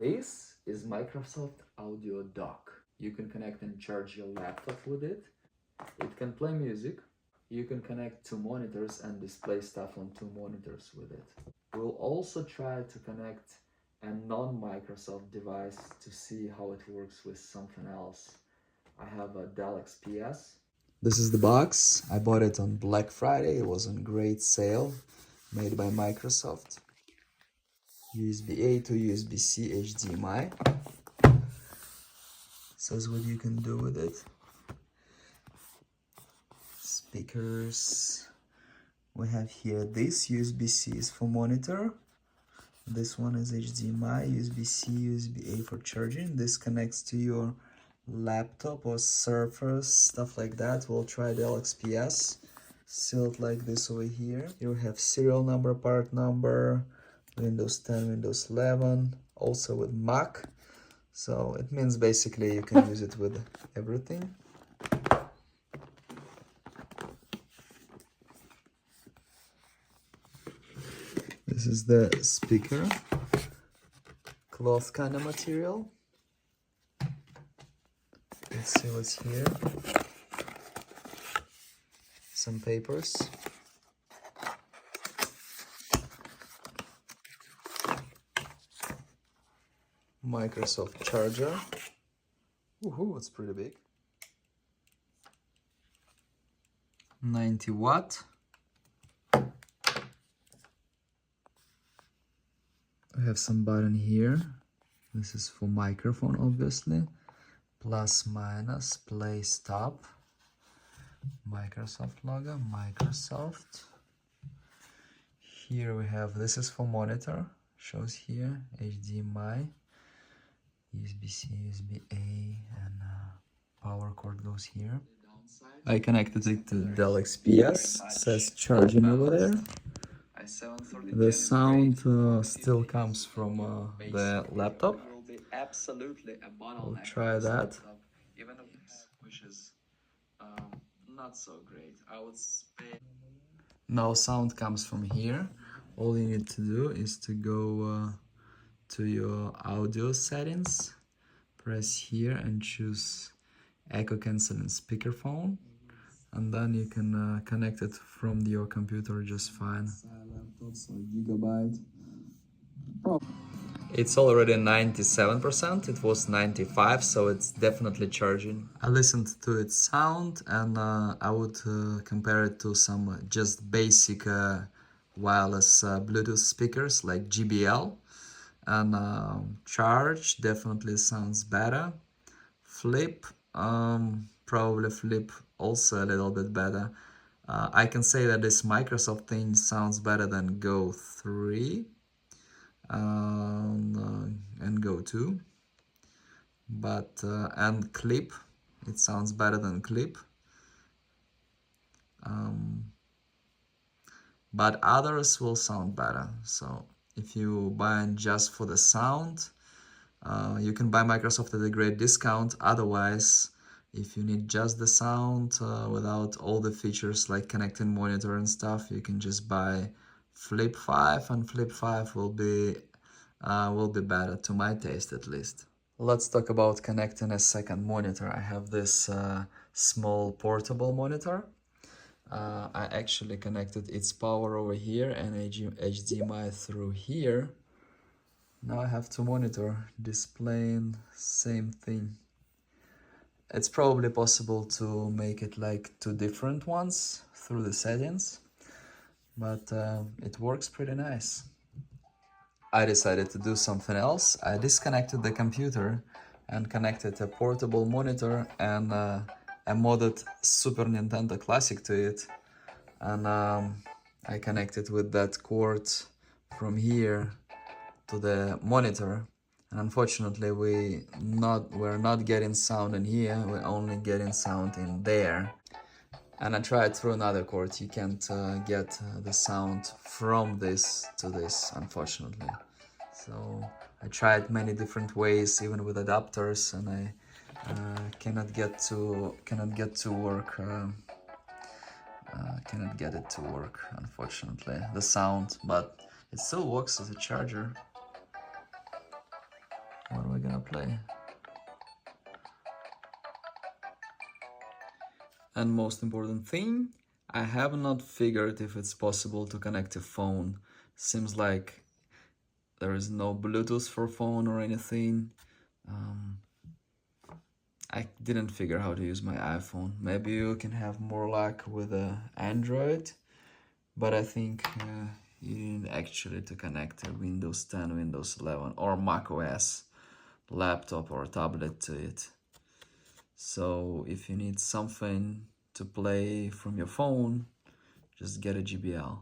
This is Microsoft Audio Dock. You can connect and charge your laptop with it. It can play music. You can connect two monitors and display stuff on two monitors with it. We'll also try to connect a non-Microsoft device to see how it works with something else. I have a Dell XPS. This is the box. I bought it on Black Friday. It was on great sale, made by Microsoft. USB-A to USB-C HDMI. Says what you can do with it. Speakers. We have here this USB-C is for monitor. This one is HDMI, USB-C, USB-A for charging. This connects to your laptop or Surface, stuff like that. We'll try the LXPS. Sealed like this over here. You have serial number, part number, Windows 10, Windows 11, also with Mac. So it means basically you can use it with everything. This is the speaker, cloth kind of material. Let's see what's here. Some papers. Microsoft charger. Woohoo, it's pretty big. 90 watt. I have some button here. This is for microphone, obviously. Plus, minus, play, stop. Microsoft logo, Microsoft. Here we have, this is for monitor. Shows here, HDMI, USB-C, USB-A, and power cord goes here. I connected it to Dell XPS. It says charging over there. The sound still comes from the laptop. We'll try that. Which is not so great. Now sound comes from here. All you need to do is to go to your audio settings, press here and choose echo cancelling speakerphone, and then you can connect it from your computer just fine. It's already 97%, it was 95, so it's definitely charging. I listened to its sound and I would compare it to some just basic wireless Bluetooth speakers like JBL. And charge definitely sounds better. Flip, probably flip also a little bit better. I can say that this Microsoft thing sounds better than Go 3 and Go 2, but and Clip, it sounds better than Clip, but others will sound better. So if you buy just for the sound, you can buy Microsoft at a great discount. Otherwise, if you need just the sound without all the features like connecting monitor and stuff, you can just buy Flip 5, and Flip 5 will be better to my taste at least. Let's talk about connecting a second monitor. I have this small portable monitor. I actually connected its power over here and HDMI through here. Now I have two monitors displaying same thing. It's probably possible to make it like two different ones through the settings, but it works pretty nice. I decided to do something else. I disconnected the computer and connected a portable monitor and a modded Super Nintendo Classic to it. And I connected with that cord from here to the monitor. And unfortunately, we're not getting sound in here. We're only getting sound in there. And I tried through another cord. You can't get the sound from this to this, unfortunately. So I tried many different ways, even with adapters, and I cannot get to work. Cannot get it to work, unfortunately. The sound, but it still works as a charger. play. And most important thing, I have not figured if it's possible to connect a phone. Seems like there is no Bluetooth for phone or anything. I didn't figure how to use my iPhone. Maybe you can have more luck with Android, but I think you need actually to connect a Windows 10, Windows 11 or Mac OS laptop or tablet to it. So if you need something to play from your phone, just get a GBL.